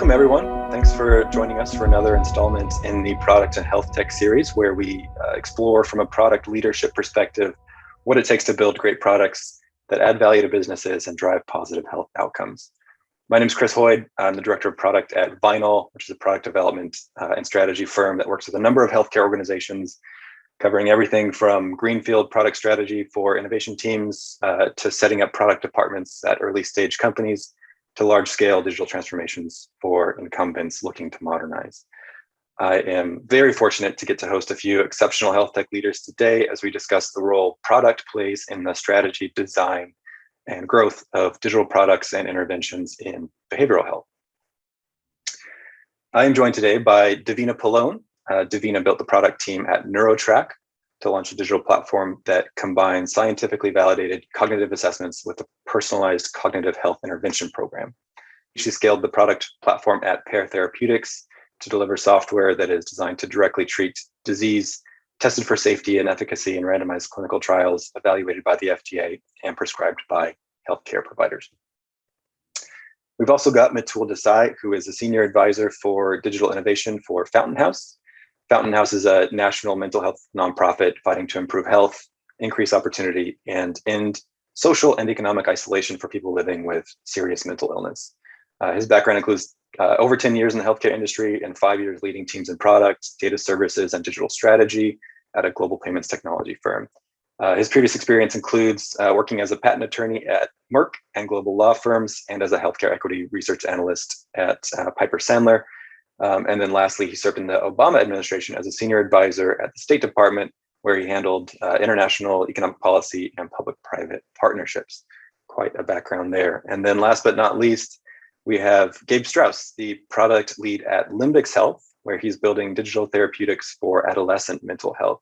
Welcome, everyone. Thanks for joining us for another installment in the Product and Health Tech series, where we explore from a product leadership perspective what it takes to build great products that add value to businesses and drive positive health outcomes. My name is Chris Hoyd. I'm the Director of Product at Vynyl, which is a product development and strategy firm that works with a number of healthcare organizations, covering everything from greenfield product strategy for innovation teams to setting up product departments at early stage companies, to large-scale digital transformations for incumbents looking to modernize. I am very fortunate to get to host a few exceptional health tech leaders today as we discuss the role product plays in the strategy, design, and growth of digital products and interventions in behavioral health. I am joined today by Davina Pallone. Davina built the product team at NeuroTrack to launch a digital platform that combines scientifically validated cognitive assessments with a personalized cognitive health intervention program. She scaled the product platform at Pear Therapeutics to deliver software that is designed to directly treat disease, tested for safety and efficacy in randomized clinical trials, evaluated by the FDA and prescribed by healthcare providers. We've also got Mitul Desai, who is a senior advisor for digital innovation for Fountain House. Fountain House is a national mental health nonprofit fighting to improve health, increase opportunity, and end social and economic isolation for people living with serious mental illness. His background includes over 10 years in the healthcare industry and 5 years leading teams in product, data services, and digital strategy at a global payments technology firm. His previous experience includes working as a patent attorney at Merck and global law firms, and as a healthcare equity research analyst at Piper Sandler. And then lastly, he served in the Obama administration as a senior advisor at the State Department, where he handled international economic policy and public-private partnerships. Quite a background there. And then last but not least, we have Gabe Strauss, the product lead at Limbix Health, where he's building digital therapeutics for adolescent mental health.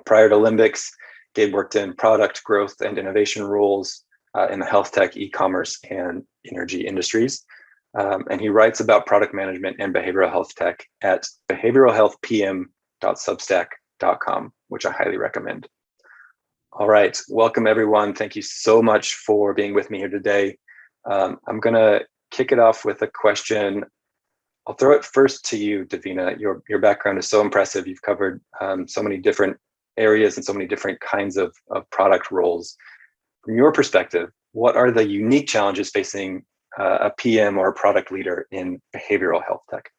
Prior to Limbix, Gabe worked in product growth and innovation roles in the health tech, e-commerce, and energy industries. And he writes about product management and behavioral health tech at behavioralhealthpm.substack.com, which I highly recommend. All right, welcome everyone. Thank you so much for being with me here today. I'm gonna kick it off with a question. I'll throw it first to you, Davina. Your background is so impressive. You've covered so many different areas and so many different kinds of product roles. From your perspective, what are the unique challenges facing a PM or a product leader in behavioral health tech?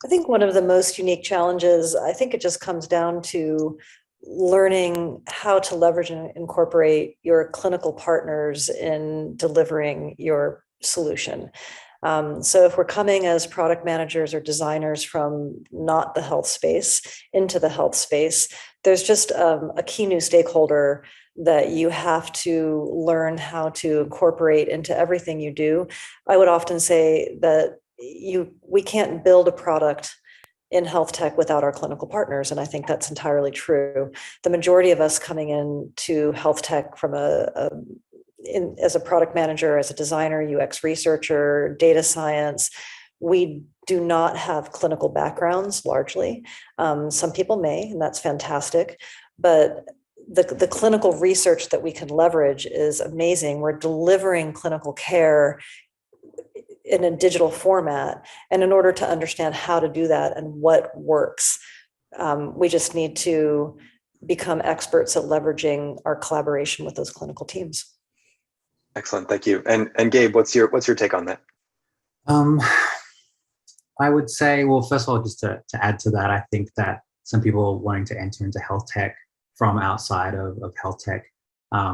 I think one of the most unique challenges, I think it just comes down to learning how to leverage and incorporate your clinical partners in delivering your solution. So if we're coming as product managers or designers from not the health space into the health space, there's just a key new stakeholder that you have to learn how to incorporate into everything you do. I would often say that we can't build a product in health tech without our clinical partners, and I think that's entirely true. The majority of us coming into health tech from as a product manager, as a designer, UX researcher, data science, we do not have clinical backgrounds largely. Some people may, and that's fantastic, but the clinical research that we can leverage is amazing. We're delivering clinical care in a digital format. And in order to understand how to do that and what works, we just need to become experts at leveraging our collaboration with those clinical teams. Excellent, thank you. And Gabe, what's your take on that? I would say, well, first of all, just to add to that, I think that some people wanting to enter into health tech from outside of health tech,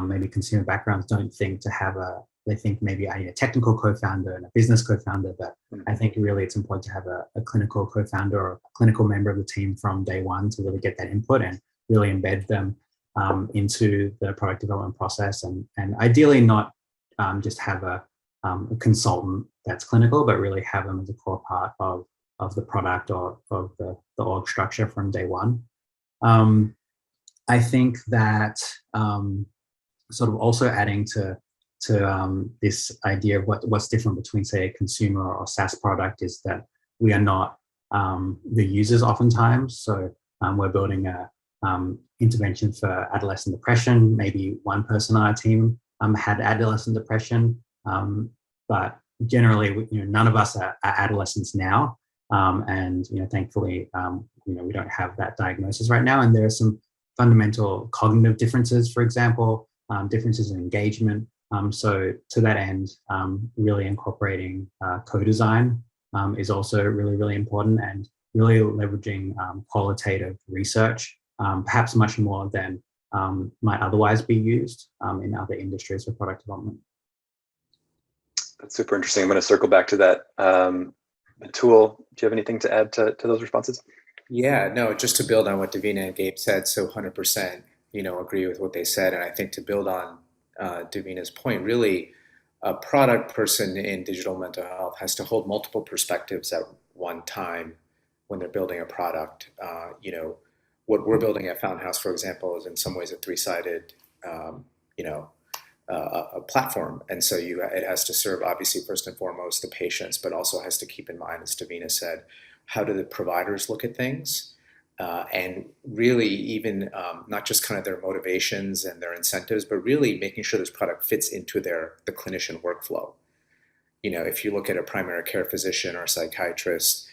maybe consumer backgrounds, don't think to have they think maybe I need a technical co-founder and a business co-founder, but I think really it's important to have a clinical co-founder or a clinical member of the team from day one to really get that input and really embed them into the product development process, and ideally not just have a consultant that's clinical, but really have them as a core part of the product or of the org structure from day one. I think that sort of also adding to this idea of what's different between, say, a consumer or SaaS product is that we are not the users oftentimes. So we're building a intervention for adolescent depression. Maybe one person on our team had adolescent depression, but generally, none of us are adolescents now, and thankfully, we don't have that diagnosis right now. And there are some fundamental cognitive differences, for example, differences in engagement. So to that end, really incorporating co-design is also really, really important, and really leveraging qualitative research, perhaps much more than might otherwise be used in other industries for product development. That's super interesting. I'm going to circle back to that. Mitul, do you have anything to add to those responses? Yeah, no, just to build on what Davina and Gabe said, so 100%, agree with what they said. And I think to build on Davina's point, really, a product person in digital mental health has to hold multiple perspectives at one time when they're building a product. What we're building at Fountain House, for example, is in some ways a three-sided, a platform. And so it has to serve, obviously, first and foremost, the patients, but also has to keep in mind, as Davina said, how do the providers look at things? And really even not just kind of their motivations and their incentives, but really making sure this product fits into the clinician workflow. If you look at a primary care physician or psychiatrist,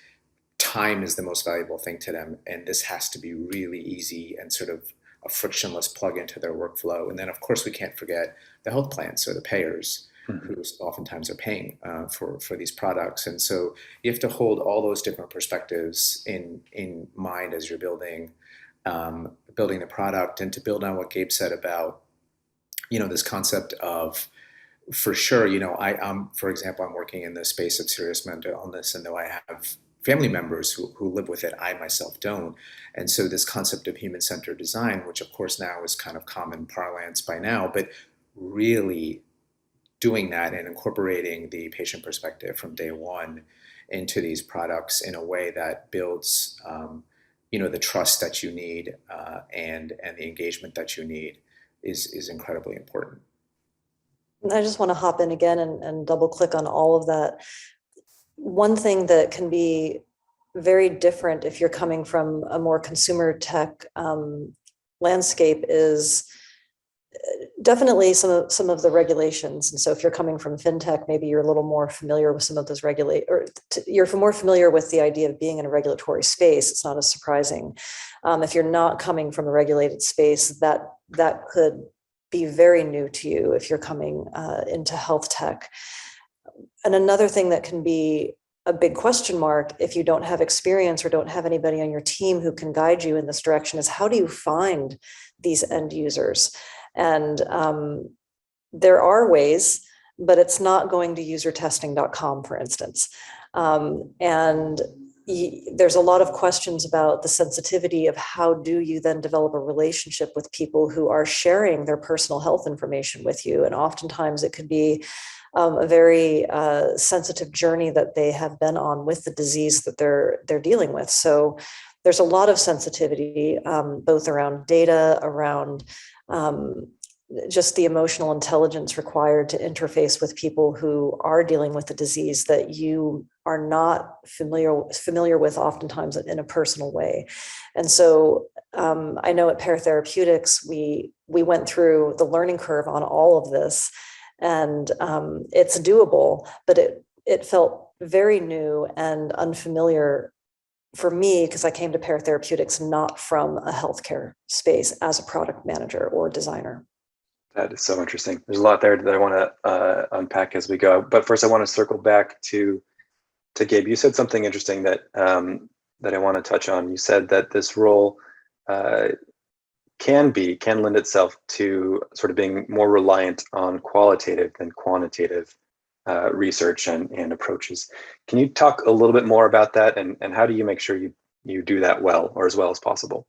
time is the most valuable thing to them. And this has to be really easy and sort of a frictionless plug into their workflow. And then, of course, we can't forget the health plans, so the payers, who oftentimes are paying for these products. And so you have to hold all those different perspectives in mind as you're building the product. And to build on what Gabe said about, this concept of, for sure, for example, I'm working in the space of serious mental illness, and though I have family members who live with it, I myself don't. And so this concept of human-centered design, which of course now is kind of common parlance by now, but really doing that and incorporating the patient perspective from day one into these products in a way that builds, the trust that you need and the engagement that you need is incredibly important. I just want to hop in again and double click on all of that. One thing that can be very different if you're coming from a more consumer tech landscape is definitely some of the regulations. And so if you're coming from fintech, maybe you're a little more familiar with some of those you're more familiar with the idea of being in a regulatory space. It's not as surprising. If you're not coming from a regulated space, that could be very new to you if you're coming into health tech. And another thing that can be a big question mark if you don't have experience or don't have anybody on your team who can guide you in this direction is, how do you find these end users? And there are ways, but it's not going to usertesting.com, for instance. And there's a lot of questions about the sensitivity of how do you then develop a relationship with people who are sharing their personal health information with you. And oftentimes it could be a very sensitive journey that they have been on with the disease that they're dealing with. So there's a lot of sensitivity, both around data, around just the emotional intelligence required to interface with people who are dealing with the disease that you are not familiar with oftentimes in a personal way. And so I know at Pear Therapeutics, we went through the learning curve on all of this, and it's doable, but it felt very new and unfamiliar for me because I came to Pear Therapeutics not from a healthcare space as a product manager or designer. That is so interesting. There's a lot there that I want to unpack as we go. But first, I want to circle back to Gabe. You said something interesting that I want to touch on. You said that this role can lend itself to sort of being more reliant on qualitative than quantitative research and approaches. Can you talk a little bit more about that, and how do you make sure you do that well, or as well as possible?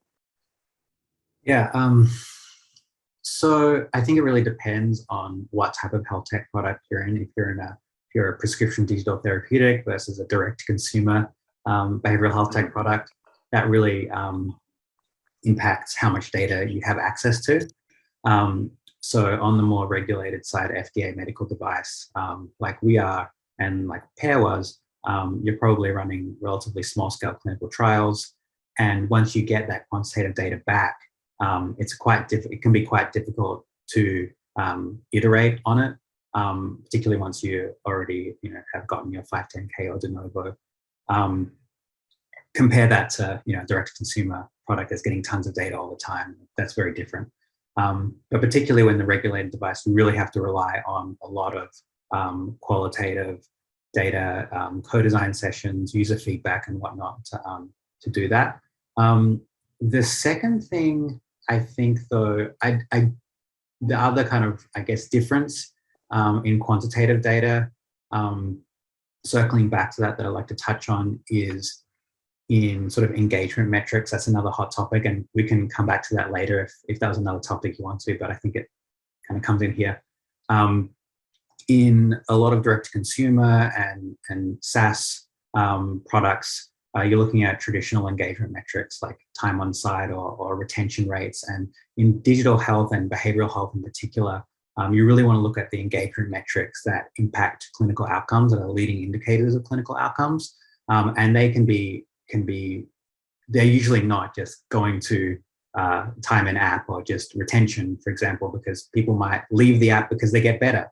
Yeah. So I think it really depends on what type of health tech product you're in. If you're a prescription digital therapeutic versus a direct to consumer behavioral health tech product, that really impacts how much data you have access to. So on the more regulated side, FDA medical device, like we are and like Pear was, you're probably running relatively small scale clinical trials. And once you get that quantitative data back, it can be quite difficult to iterate on it particularly once you already have gotten your 510K or de novo. Compare that to direct-to-consumer product that's getting tons of data all the time. That's very different. But particularly when the regulated device, you really have to rely on a lot of qualitative data, co-design sessions, user feedback, and whatnot to do that. The second thing I think, though, the other kind of, I guess, difference in quantitative data, circling back to that I'd like to touch on is in sort of engagement metrics. That's another hot topic, and we can come back to that later if that was another topic you want to, but I think it kind of comes in here. In a lot of direct-to-consumer and SaaS products, you're looking at traditional engagement metrics like time on site or retention rates. And in digital health and behavioral health in particular, you really want to look at the engagement metrics that impact clinical outcomes, that are leading indicators of clinical outcomes. And they they're usually not just going to time in app or just retention, for example, because people might leave the app because they get better.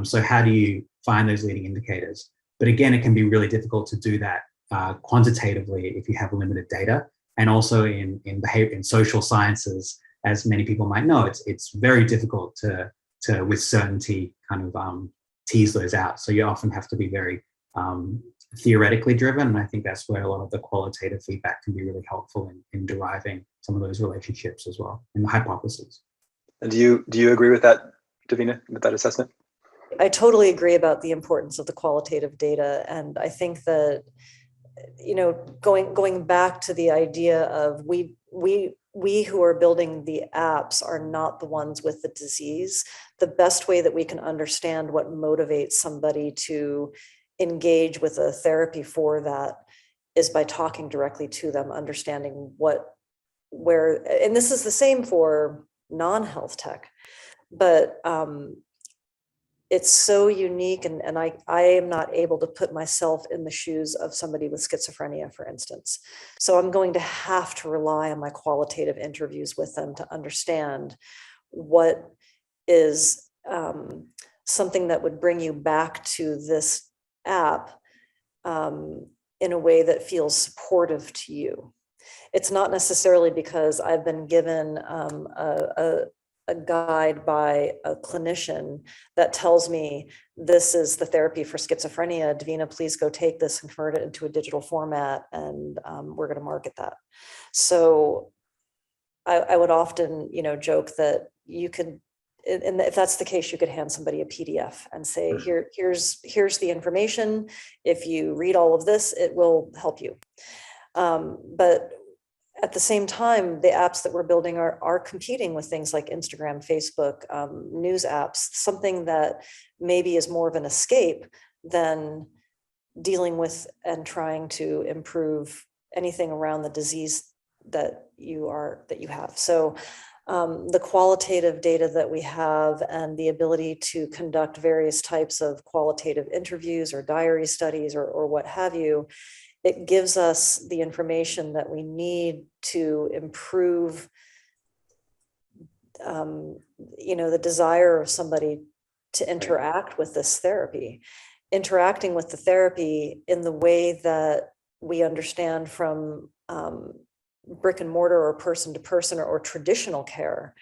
So how do you find those leading indicators? But again, it can be really difficult to do that quantitatively if you have limited data. And also in social sciences, as many people might know, it's very difficult to with certainty kind of tease those out. So you often have to be very theoretically driven. And I think that's where a lot of the qualitative feedback can be really helpful in deriving some of those relationships as well, and the hypotheses. And do you agree with that, Davina, with that assessment? I totally agree about the importance of the qualitative data. And I think that, going back to the idea of we who are building the apps are not the ones with the disease. The best way that we can understand what motivates somebody to engage with a therapy for that is by talking directly to them, understanding and this is the same for non-health tech, but it's so unique, and I am not able to put myself in the shoes of somebody with schizophrenia, for instance. So I'm going to have to rely on my qualitative interviews with them to understand what is something that would bring you back to this app in a way that feels supportive to you. It's not necessarily because I've been given a guide by a clinician that tells me this is the therapy for schizophrenia. Davina, please go take this and convert it into a digital format, and we're going to market that. So I would often, joke that you could, and if that's the case, you could hand somebody a PDF and say, here's the information. If you read all of this, it will help you. But at the same time, the apps that we're building are competing with things like Instagram, Facebook, news apps, something that maybe is more of an escape than dealing with and trying to improve anything around the disease that you have. So the qualitative data that we have and the ability to conduct various types of qualitative interviews or diary studies or what have you, it gives us the information that we need to improve, the desire of somebody to interact with this therapy, interacting with the therapy in the way that we understand from brick and mortar or person to person or traditional care.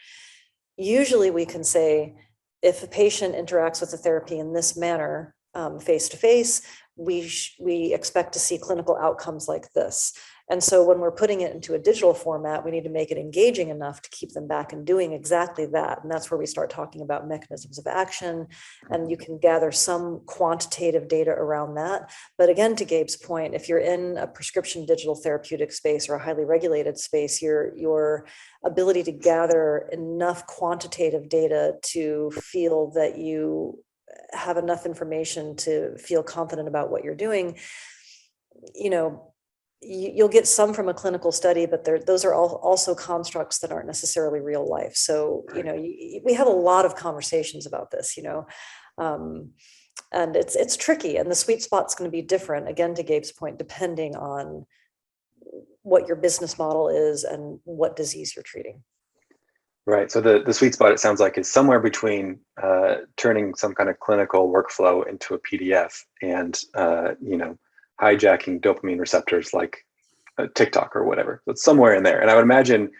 Usually we can say, if a patient interacts with the therapy in this manner, face to face, we expect to see clinical outcomes like this. And so when we're putting it into a digital format, we need to make it engaging enough to keep them back and doing exactly that. And that's where we start talking about mechanisms of action, and you can gather some quantitative data around that. But again, to Gabe's point, if you're in a prescription digital therapeutic space or a highly regulated space, your ability to gather enough quantitative data to feel that you have enough information to feel confident about what you're doing, you'll get some from a clinical study, but those are also constructs that aren't necessarily real life. So, we have a lot of conversations about this, and it's tricky, and the sweet spot's going to be different, again, to Gabe's point, depending on what your business model is and what disease you're treating. Right. So the sweet spot, it sounds like, is somewhere between turning some kind of clinical workflow into a PDF and hijacking dopamine receptors like TikTok or whatever. So it's somewhere in there. And I would imagine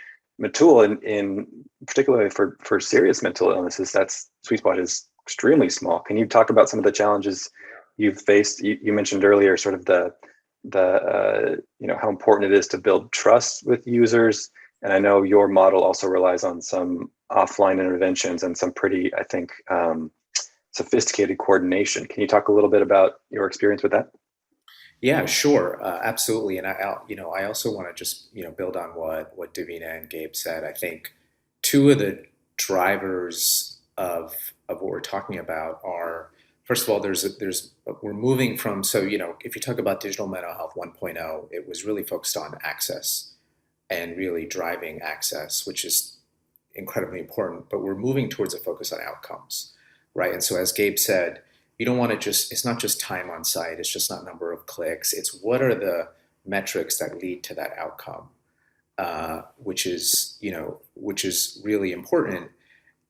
Mitul, in particularly for serious mental illnesses, that's sweet spot is extremely small. Can you talk about some of the challenges you've faced? You mentioned earlier sort of the how important it is to build trust with users. And I know your model also relies on some offline interventions and some pretty, I think, sophisticated coordination. Can you talk a little bit about your experience with that? Yeah, sure, absolutely. And I also want to just build on what Davina and Gabe said. I think two of the drivers of what we're talking about are, first of all, we're moving from, if you talk about digital mental health 1.0, it was really focused on access and really driving access, which is incredibly important. But we're moving towards a focus on outcomes, right? And so, as Gabe said, you don't want to it's not just time on site, it's just not number of clicks, it's what are the metrics that lead to that outcome, which is really important.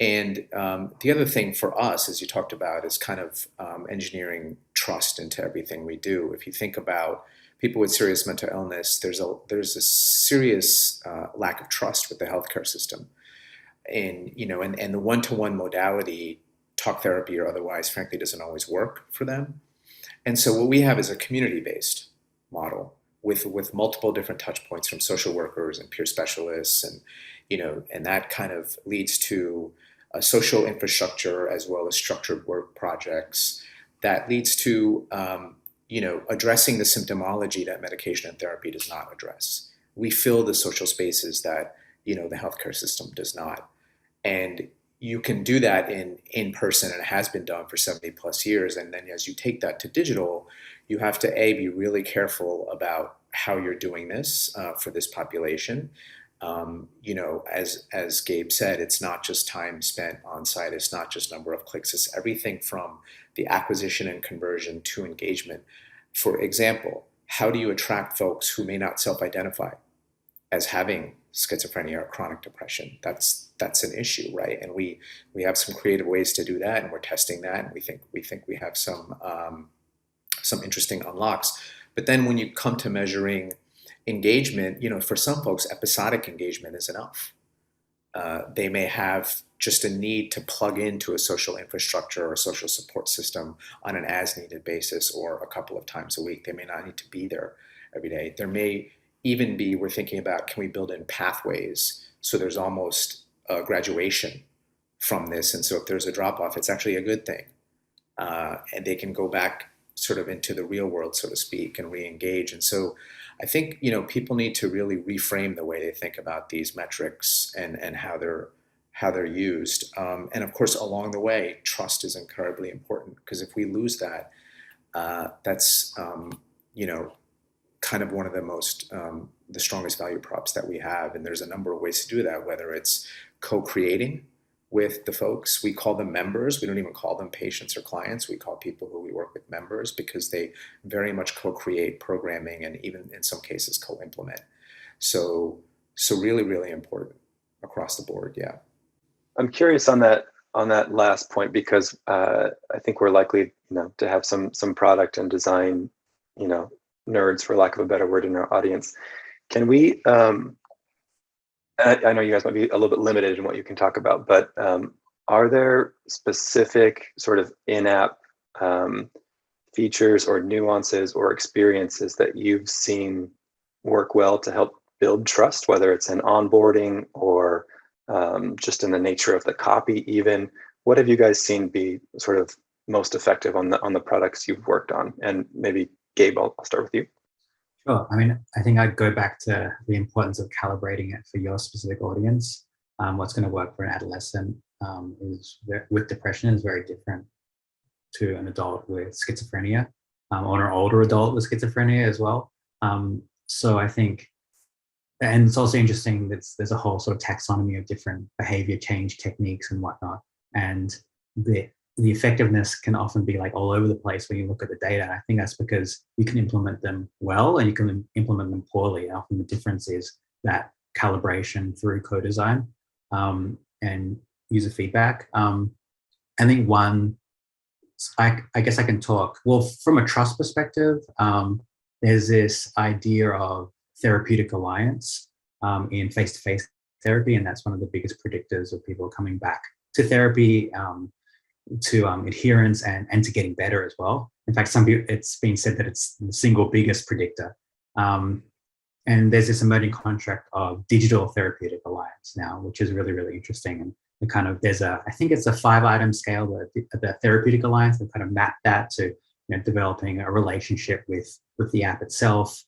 And the other thing for us, as you talked about, is kind of engineering trust into everything we do. If you think about people with serious mental illness, there's a serious lack of trust with the healthcare system, and the one-to-one modality, talk therapy or otherwise, frankly, doesn't always work for them. And so what we have is a community-based model with multiple different touch points from social workers and peer specialists, and that kind of leads to a social infrastructure as well as structured work projects that leads to addressing the symptomology that medication and therapy does not address. We fill the social spaces that the healthcare system does not, and you can do that in person, and it has been done for 70 plus years. And then as you take that to digital, you have to be really careful about how you're doing this for this population. As Gabe said, it's not just time spent on site. It's not just number of clicks. It's everything from the acquisition and conversion to engagement. For example, how do you attract folks who may not self-identify as having schizophrenia or chronic depression? That's an issue, right? And we have some creative ways to do that, and we're testing that, and we think we have some interesting unlocks. But then when you come to measuring engagement, for some folks, episodic engagement is enough. They may have just a need to plug into a social infrastructure or a social support system on an as-needed basis or a couple of times a week. They may not need to be there every day. There may even be, we're thinking about, can we build in pathways so there's almost a graduation from this, and so if there's a drop-off, it's actually a good thing. And they can go back sort of into the real world, so to speak, and re-engage. And so I think, people need to really reframe the way they think about these metrics and how they're used. And of course, along the way, trust is incredibly important, because if we lose that, that's, kind of one of the strongest value props that we have. And there's a number of ways to do that, whether it's co-creating with the folks. We call them members. We don't even call them patients or clients. We call people who we work with members, because they very much co-create programming and even in some cases co-implement. So really, really important across the board. Yeah. I'm curious on that last point, because I think we're likely, to have some product and design, nerds, for lack of a better word, in our audience. Can we? I know you guys might be a little bit limited in what you can talk about, but are there specific sort of in-app features or nuances or experiences that you've seen work well to help build trust, whether it's in onboarding or just in the nature of the copy even? What have you guys seen be sort of most effective on the products you've worked on? And maybe Gabe, I'll start with you. Sure. I mean, I think I'd go back to the importance of calibrating it for your specific audience. What's going to work for an adolescent with depression is very different to an adult with schizophrenia, or an older adult with schizophrenia as well. So I think, and it's also interesting that there's a whole sort of taxonomy of different behavior change techniques and whatnot. And the effectiveness can often be like all over the place when you look at the data. I think that's because you can implement them well and you can implement them poorly. Often the difference is that calibration through co-design. and user feedback. I think one, I guess I can talk, well, from a trust perspective, there's this idea of therapeutic alliance in face-to-face therapy, and that's one of the biggest predictors of people coming back to therapy, to adherence and to getting better as well. In fact, some people, it's been said that it's the single biggest predictor. And there's this emerging contract of digital therapeutic alliance now, which is really, really interesting. And the kind of, I think it's a 5-item scale, the therapeutic alliance, and kind of map that to, developing a relationship with the app itself.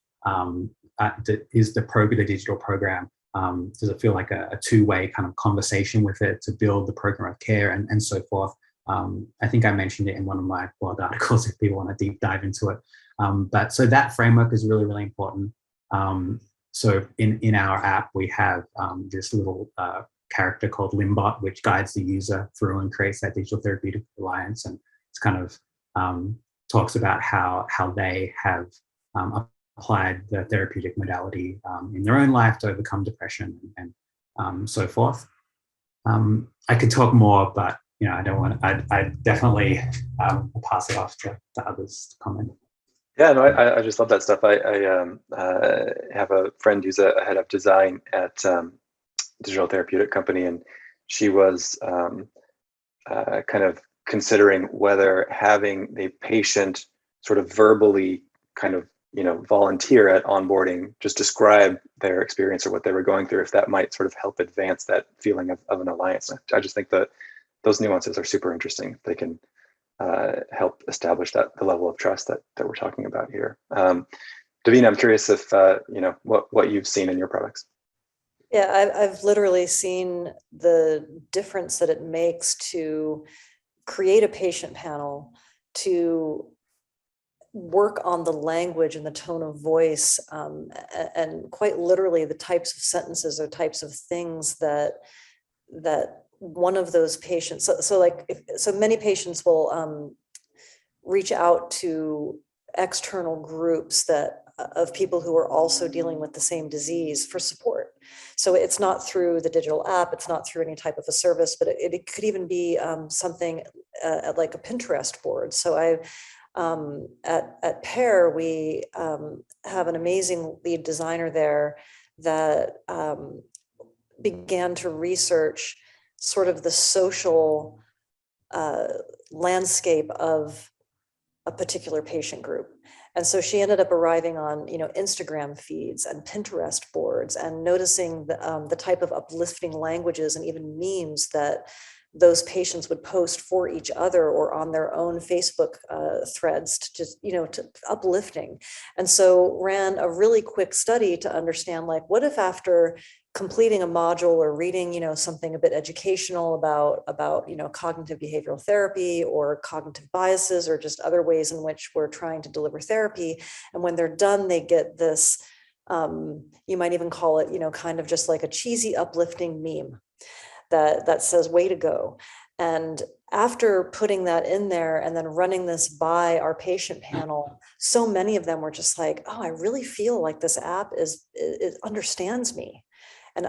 Is the digital program, does it feel like a two-way kind of conversation with it to build the program of care and so forth? I think I mentioned it in one of my blog articles if people want to deep dive into it. But so that framework is really, really important. So in our app, we have this little character called Limbot, which guides the user through and creates that digital therapeutic alliance. And it's kind of talks about how they have applied the therapeutic modality in their own life to overcome depression and so forth. I could talk more, but I don't want to. I definitely pass it off to others to comment. Yeah, no, I just love that stuff. I have a friend who's a head of design at digital therapeutic company, and she was kind of considering whether having the patient sort of verbally kind of volunteer at onboarding, just describe their experience or what they were going through, if that might sort of help advance that feeling of an alliance. I just think that those nuances are super interesting. They can help establish the level of trust that we're talking about here. Davina, I'm curious if what you've seen in your products. Yeah, I've literally seen the difference that it makes to create a patient panel, to work on the language and the tone of voice, and quite literally the types of sentences or types of things that one of those patients, so many patients will reach out to external groups of people who are also dealing with the same disease for support. So it's not through the digital app, it's not through any type of a service, but it could even be something like a Pinterest board. So at Pear, we have an amazing lead designer there that began to research sort of the social landscape of a particular patient group. And so she ended up arriving on, Instagram feeds and Pinterest boards and noticing the type of uplifting languages and even memes that those patients would post for each other or on their own Facebook threads to just, to uplifting. And so ran a really quick study to understand, what if after completing a module or reading, something a bit educational about cognitive behavioral therapy or cognitive biases or just other ways in which we're trying to deliver therapy. And when they're done, they get this, you might even call it, kind of just like a cheesy uplifting meme that says, way to go. And after putting that in there and then running this by our patient panel, so many of them were just like, oh, I really feel like this app it understands me. And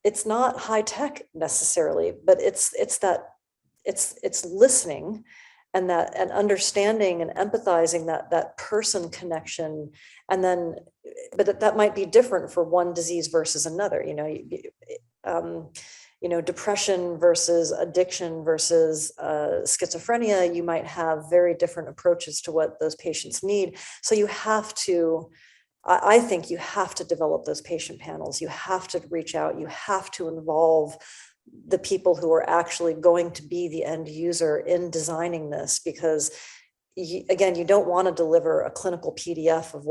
it's not high tech necessarily, but it's listening and understanding and empathizing that person connection. And then, but that might be different for one disease versus another, depression versus addiction versus schizophrenia, you might have very different approaches to what those patients need. So I think you have to develop those patient panels. You have to reach out. You have to involve the people who are actually going to be the end user in designing this, because again, you don't want to deliver a clinical PDF of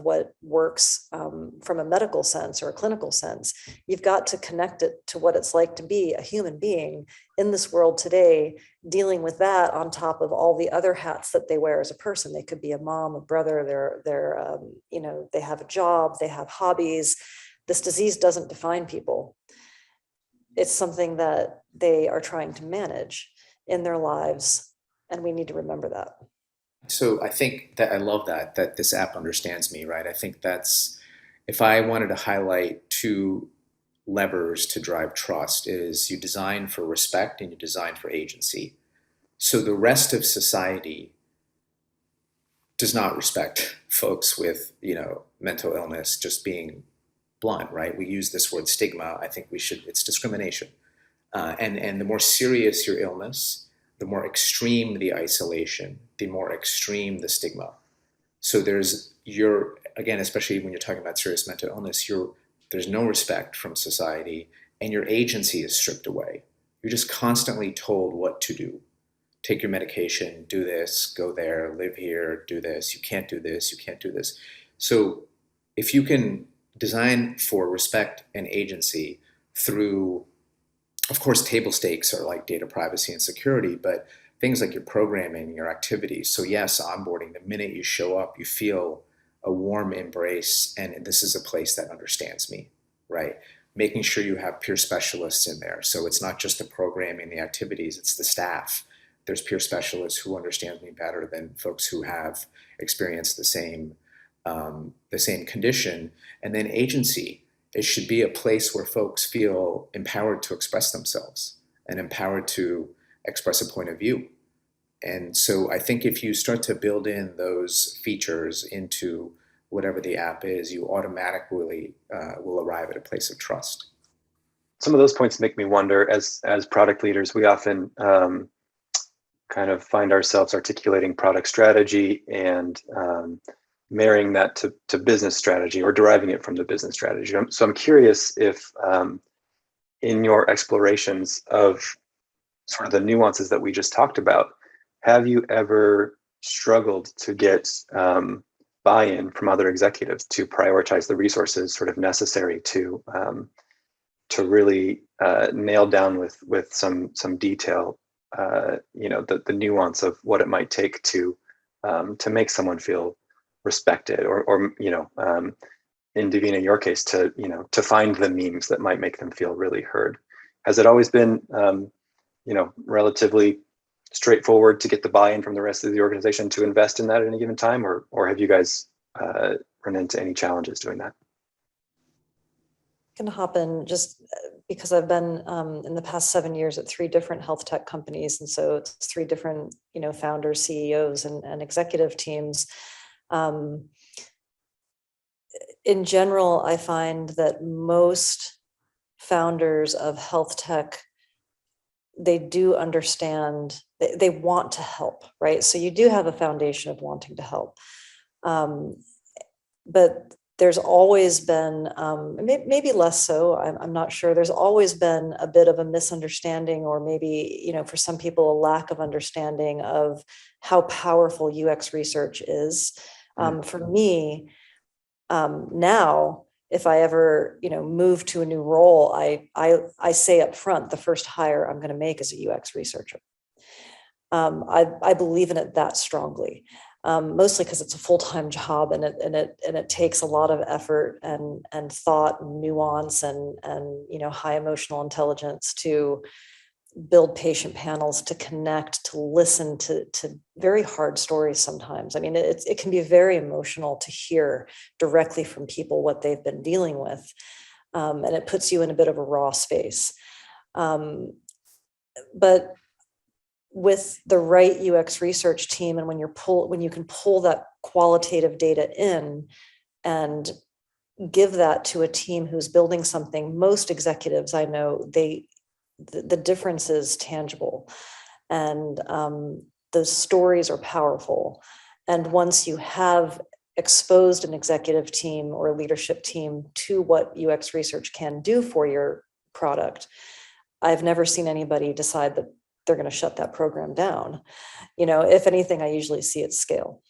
what works from a medical sense or a clinical sense. You've got to connect it to what it's like to be a human being in this world today, dealing with that on top of all the other hats that they wear as a person. They could be a mom, a brother, they have a job, they have hobbies. This disease doesn't define people. It's something that they are trying to manage in their lives, and we need to remember that. So I think that I love that this app understands me, right? I think that's, if I wanted to highlight two levers to drive trust is you design for respect and you design for agency. So the rest of society does not respect folks with, mental illness, just being blunt, right? We use this word stigma. I think it's discrimination. And the more serious your illness, the more extreme the isolation, the more extreme the stigma. So again, especially when you're talking about serious mental illness, there's no respect from society and your agency is stripped away. You're just constantly told what to do. Take your medication, do this, go there, live here, do this, you can't do this, you can't do this. So if you can design for respect and agency through, of course, table stakes are like data privacy and security, but things like your programming, your activities. So yes, onboarding, the minute you show up, you feel a warm embrace, and this is a place that understands me, right? Making sure you have peer specialists in there. So it's not just the programming, the activities, it's the staff. There's peer specialists who understand me better than folks who have experienced the same condition. And then agency. It should be a place where folks feel empowered to express themselves and empowered to express a point of view. And so I think if you start to build in those features into whatever the app is, you automatically will arrive at a place of trust. Some of those points make me wonder, as product leaders, we often kind of find ourselves articulating product strategy and marrying that to business strategy or deriving it from the business strategy. So I'm curious if in your explorations of sort of the nuances that we just talked about, have you ever struggled to get buy-in from other executives to prioritize the resources sort of necessary to really nail down with some detail, the nuance of what it might take to make someone feel respected, or in Davina, your case, to find the memes that might make them feel really heard? Has it always been relatively straightforward to get the buy-in from the rest of the organization to invest in that at any given time, or have you guys run into any challenges doing that? Can hop in just because I've been in the past 7 years at 3 different health tech companies, and so it's 3 different founders, CEOs, and executive teams. In general, I find that most founders of health tech, they do understand, they want to help, right? So you do have a foundation of wanting to help. But there's always been, maybe less so, I'm not sure, there's always been a bit of a misunderstanding, or maybe, for some people, a lack of understanding of how powerful UX research is. For me, now, if I ever, move to a new role, I say up front, the first hire I'm going to make is a UX researcher. I believe in it that strongly. Mostly because it's a full-time job, and it takes a lot of effort and thought and nuance and high emotional intelligence to build patient panels, to connect, to listen to very hard stories sometimes. I mean, it can be very emotional to hear directly from people what they've been dealing with, and it puts you in a bit of a raw space. But with the right UX research team, and when you can pull that qualitative data in and give that to a team who's building something, most executives I know, the difference is tangible, and those stories are powerful. And once you have exposed an executive team or a leadership team to what UX research can do for your product, I've never seen anybody decide that they're going to shut that program down. If anything, I usually see it scale.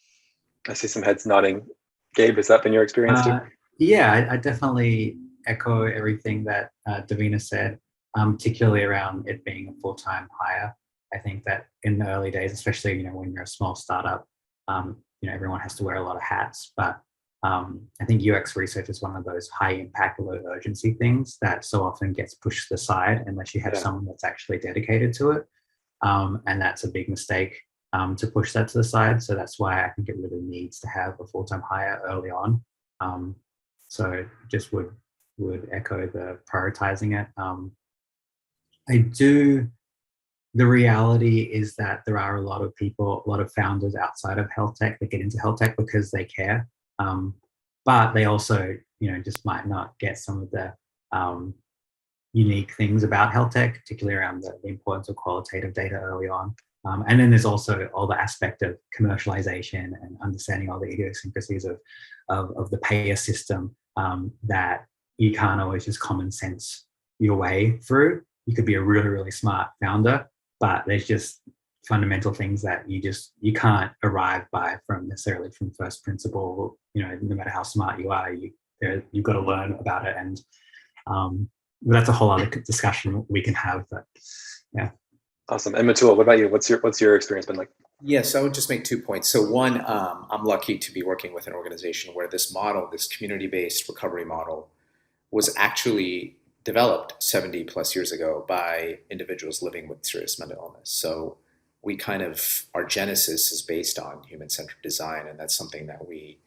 I see some heads nodding. Gabe, has that been your experience too? Yeah, I definitely echo everything that Davina said, particularly around it being a full-time hire. I think that in the early days, especially when you're a small startup, everyone has to wear a lot of hats. But I think UX research is one of those high impact, low urgency things that so often gets pushed to the side unless you have someone that's actually dedicated to it. And that's a big mistake to push that to the side. So that's why I think it really needs to have a full-time hire early on. So just would would echo the prioritizing it. I do. The reality is that there are a lot of people, a lot of founders outside of health tech that get into health tech because they care, but they also, just might not get some of the unique things about health tech, particularly around the importance of qualitative data early on. And then there's also all the aspect of commercialization and understanding all the idiosyncrasies of the payer system that you can't always just common sense your way through. You could be a really, really smart founder, but there's just fundamental things that you can't arrive by necessarily from first principle. No matter how smart you are, you've got to learn about it, and that's a whole other discussion we can have. But yeah. Awesome. And Mitul, what about you? What's your experience been like? Yes, I would just make 2 points. So one, I'm lucky to be working with an organization where this model, this community-based recovery model, was actually developed 70 plus years ago by individuals living with serious mental illness. So we our genesis is based on human-centered design, and that's something that we,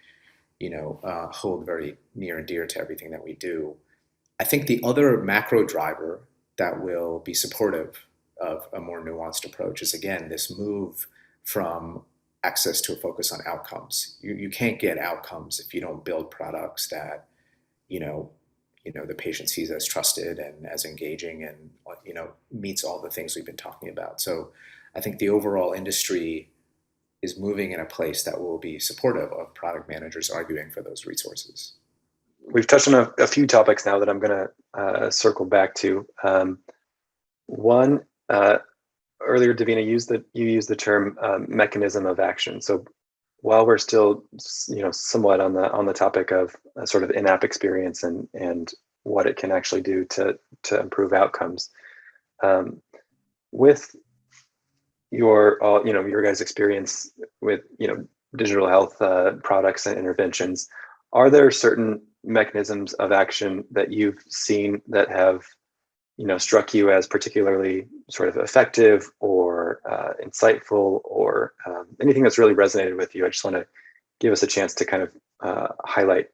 hold very near and dear to everything that we do. I think the other macro driver that will be supportive of a more nuanced approach is, again, this move from access to a focus on outcomes. You can't get outcomes if you don't build products that, the patient sees as trusted and as engaging and, meets all the things we've been talking about. So I think the overall industry is moving in a place that will be supportive of product managers arguing for those resources. We've touched on a few topics now that I'm going to circle back to. One, earlier, Davina, you used the term mechanism of action. So while we're still, somewhat on the topic of sort of in-app experience and what it can actually do to improve outcomes, with your guys' experience with digital health products and interventions, are there certain mechanisms of action that you've seen that have struck you as particularly sort of effective or insightful, or anything that's really resonated with you? I just want to give us a chance to kind of highlight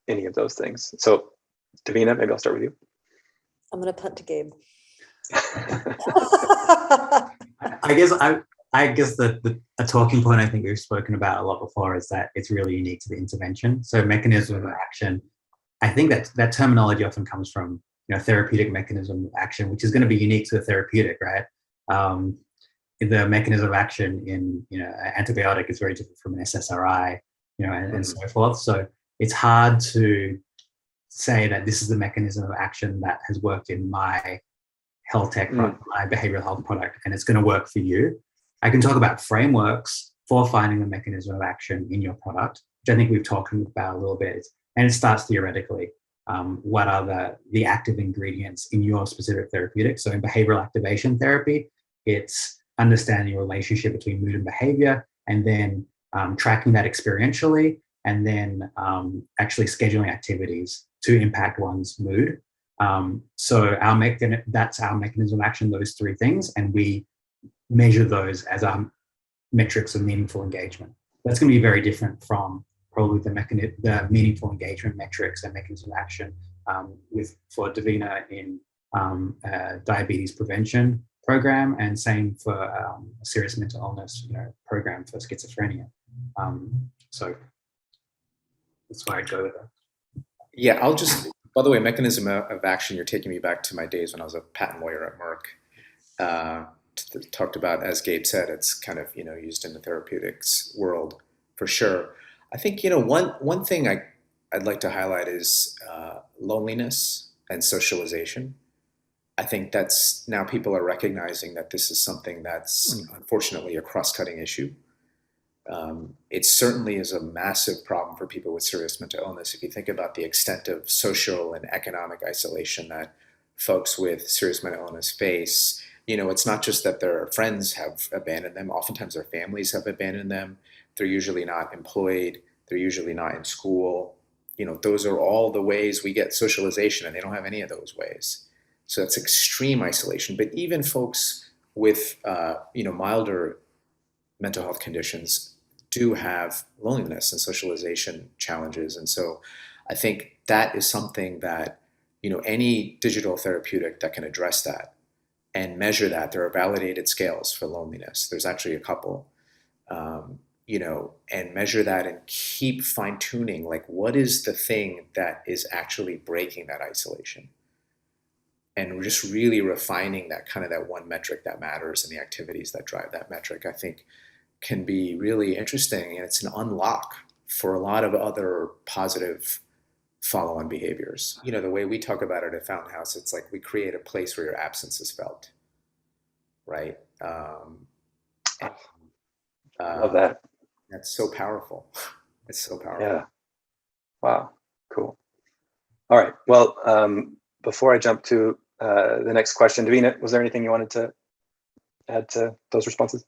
any of those things. So Davina, maybe I'll start with you. I'm going to punt to Gabe. I guess a talking point I think we've spoken about a lot before is that it's really unique to the intervention. So mechanism of action, I think that terminology often comes from therapeutic mechanism of action, which is going to be unique to a therapeutic, right? The mechanism of action in antibiotic is very different from an SSRI, and so forth. So it's hard to say that this is the mechanism of action that has worked in my health tech product, my behavioral health product, and it's going to work for you. I can talk about frameworks for finding the mechanism of action in your product, which I think we've talked about a little bit, and it starts theoretically. What are the active ingredients in your specific therapeutic? So in behavioral activation therapy, it's understanding the relationship between mood and behavior, and then tracking that experientially, and then actually scheduling activities to impact one's mood. So that's our mechanism of action, those three things, and we measure those as our metrics of meaningful engagement. That's going to be very different from probably the meaningful engagement metrics and mechanism of action for Davina in diabetes prevention program, and same for a serious mental illness program for schizophrenia. So that's why I'd go with that. Yeah, by the way, mechanism of action, you're taking me back to my days when I was a patent lawyer at Merck. Talked about, as Gabe said, it's kind of used in the therapeutics world for sure. I think one thing I'd like to highlight is loneliness and socialization. I think that's now people are recognizing that this is something that's unfortunately a cross-cutting issue. It certainly is a massive problem for people with serious mental illness. If you think about the extent of social and economic isolation that folks with serious mental illness face, it's not just that their friends have abandoned them. Oftentimes their families have abandoned them. They're usually not employed. They're usually not in school. Those are all the ways we get socialization, and they don't have any of those ways. So that's extreme isolation. But even folks with, milder mental health conditions do have loneliness and socialization challenges. And so I think that is something that any digital therapeutic that can address that and measure that. There are validated scales for loneliness. There's actually a couple, and measure that and keep fine tuning, like what is the thing that is actually breaking that isolation? And we're just really refining that kind of that one metric that matters and the activities that drive that metric, I think can be really interesting. And it's an unlock for a lot of other positive follow-on behaviors. The way we talk about it at Fountain House, it's like we create a place where your absence is felt, right? Love that. That's so powerful. It's so powerful. Yeah. Wow. Cool. All right. Well, before I jump to the next question, Davina, was there anything you wanted to add to those responses?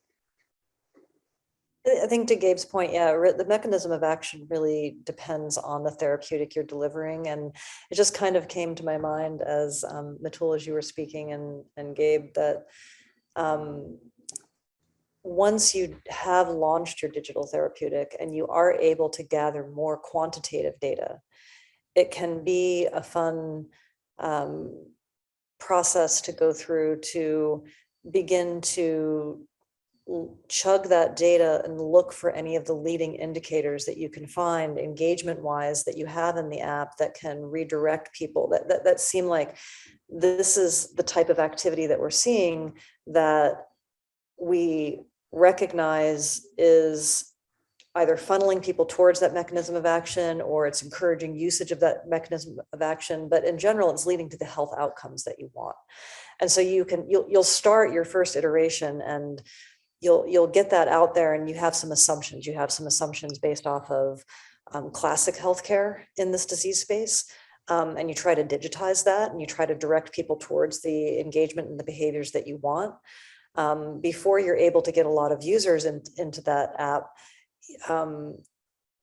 I think to Gabe's point, the mechanism of action really depends on the therapeutic you're delivering. And it just kind of came to my mind as Mitul, as you were speaking, and Gabe, that once you have launched your digital therapeutic and you are able to gather more quantitative data, it can be a fun process to go through to begin to chug that data and look for any of the leading indicators that you can find engagement wise that you have in the app that can redirect people that seem like this is the type of activity that we're seeing that we recognize is either funneling people towards that mechanism of action or it's encouraging usage of that mechanism of action. But in general, it's leading to the health outcomes that you want. And so you'll start your first iteration and you'll get that out there and you have some assumptions. You have some assumptions based off of classic healthcare in this disease space. And you try to digitize that and you try to direct people towards the engagement and the behaviors that you want. Before you're able to get a lot of users into that app,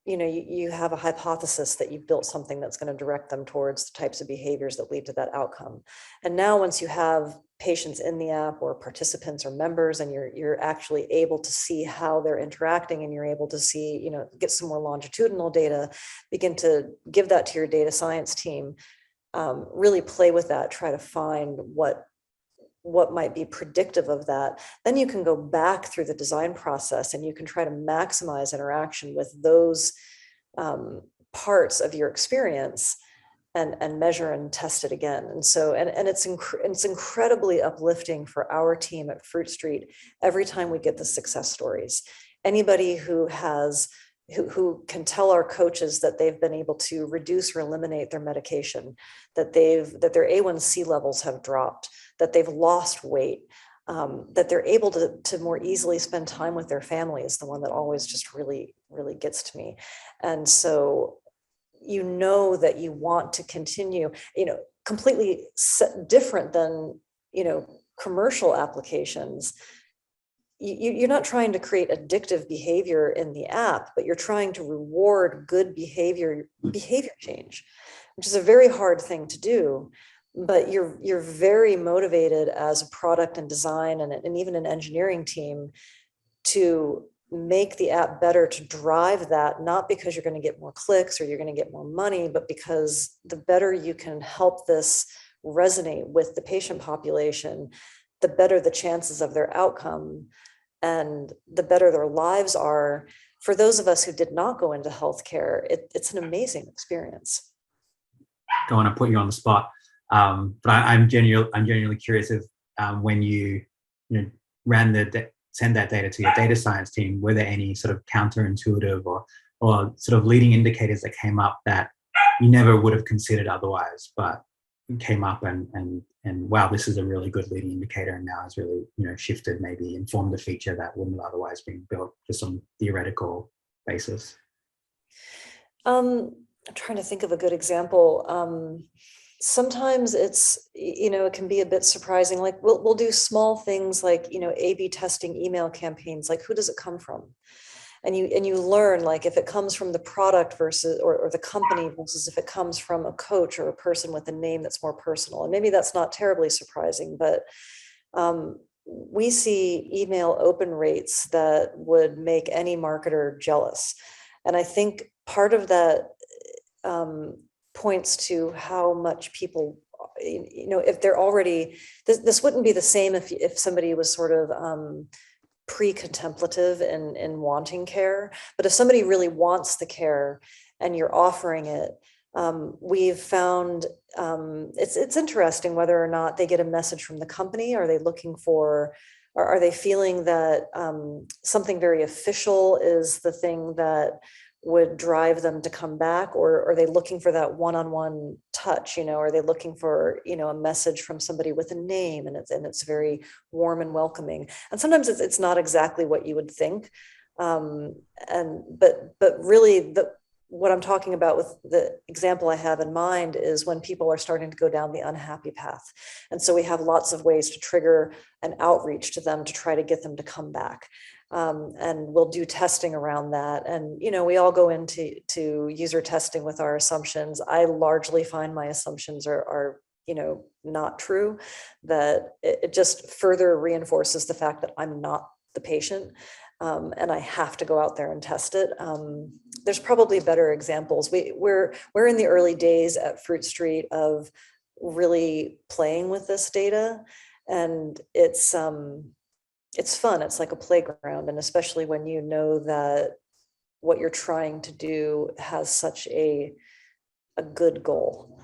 you have a hypothesis that you've built something that's going to direct them towards the types of behaviors that lead to that outcome. And now once you have patients in the app or participants or members and you're actually able to see how they're interacting and you're able to see, get some more longitudinal data, begin to give that to your data science team, really play with that, try to find what might be predictive of that. Then you can go back through the design process and you can try to maximize interaction with those parts of your experience and measure and test it again. And so, and it's incredibly uplifting for our team at Fruit Street every time we get the success stories. Anybody who can tell our coaches that they've been able to reduce or eliminate their medication, that their A1C levels have dropped, that they've lost weight, that they're able to more easily spend time with their family is the one that always just really, really gets to me. And so, that you want to continue, completely different than, commercial applications. You're not trying to create addictive behavior in the app, but you're trying to reward good behavior change, which is a very hard thing to do. But you're very motivated as a product and design and even an engineering team to make the app better, to drive that, not because you're going to get more clicks or you're going to get more money, but because the better you can help this resonate with the patient population, the better the chances of their outcome and the better their lives are. For those of us who did not go into healthcare, it's an amazing experience. Don't want to put you on the spot, but I'm genuinely curious if when you send that data to your data science team, were there any sort of counterintuitive or sort of leading indicators that came up that you never would have considered otherwise, but came up and wow, this is a really good leading indicator, and now has really shifted, maybe informed a feature that wouldn't have otherwise been built just on theoretical basis? I'm trying to think of a good example. Sometimes it's, it can be a bit surprising. Like we'll do small things like, A/B testing email campaigns, like who does it come from? And you learn, like if it comes from the product versus or the company versus if it comes from a coach or a person with a name that's more personal. And maybe that's not terribly surprising, but we see email open rates that would make any marketer jealous. And I think part of that points to how much people, if they're already, this wouldn't be the same if somebody was sort of pre-contemplative in wanting care. But if somebody really wants the care and you're offering it, we've found it's interesting whether or not they get a message from the company. Are they looking for, or are they feeling that something very official is the thing that would drive them to come back, or are they looking for that one-on-one touch? Are they looking for a message from somebody with a name, and it's very warm and welcoming? And sometimes it's not exactly what you would think, but really what I'm talking about with the example I have in mind is when people are starting to go down the unhappy path. And so we have lots of ways to trigger an outreach to them to try to get them to come back. And we'll do testing around that. And, we all go into user testing with our assumptions. I largely find my assumptions are not true, that it just further reinforces the fact that I'm not the patient. And I have to go out there and test it. There's probably better examples. We're in the early days at Fruit Street of really playing with this data, and it's fun. It's like a playground, and especially when you know that what you're trying to do has such a good goal.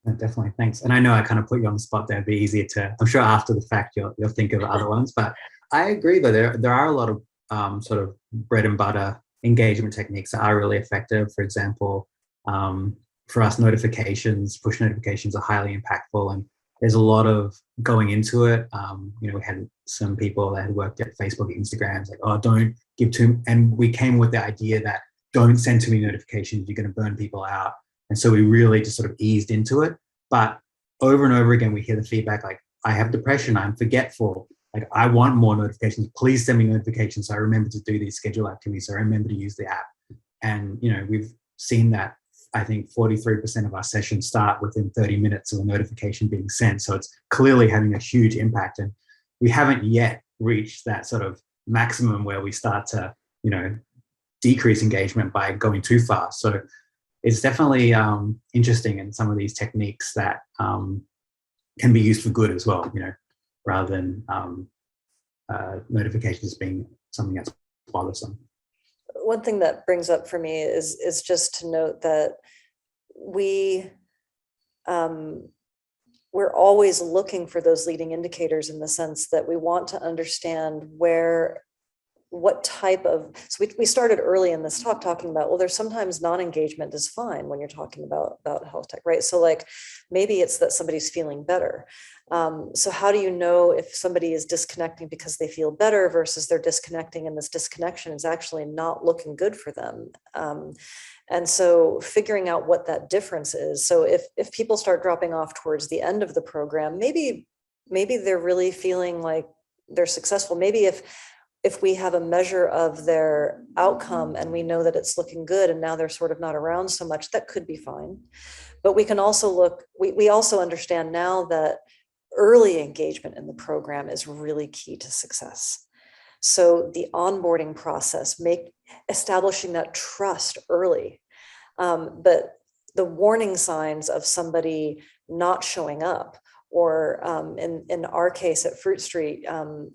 Definitely, thanks. And I know I kind of put you on the spot there. It'd be easier to, I'm sure after the fact you'll think of other ones, but I agree though, there are a lot of sort of bread and butter engagement techniques that are really effective. For example, for us, push notifications are highly impactful, and there's a lot of going into it. We had some people that had worked at Facebook, Instagram, like, oh, don't give too, and we came with the idea that don't send too many notifications, you're going to burn people out. And so we really just sort of eased into it. But over and over again, we hear the feedback like, I have depression, I'm forgetful, like I want more notifications, please send me notifications so I remember to do these scheduled activities, so I remember to use the app. And we've seen that I think 43% of our sessions start within 30 minutes of a notification being sent. So it's clearly having a huge impact. And we haven't yet reached that sort of maximum where we start to, decrease engagement by going too far. So it's definitely interesting in some of these techniques that can be used for good as well, rather than notifications being something that's bothersome. One thing that brings up for me is just to note that we're always looking for those leading indicators, in the sense that we want to understand what type of, so we started early in this talk talking about, well, there's sometimes non-engagement is fine when you're talking about health tech, right? So like maybe it's that somebody's feeling better. So how do you know if somebody is disconnecting because they feel better versus they're disconnecting and this disconnection is actually not looking good for them? And so figuring out what that difference is. So if people start dropping off towards the end of the program, maybe they're really feeling like they're successful. Maybe if we have a measure of their outcome and we know that it's looking good and now they're sort of not around so much, that could be fine. But we can also we also understand now that early engagement in the program is really key to success. So the onboarding process, establishing that trust early. But the warning signs of somebody not showing up, or in our case at Fruit Street,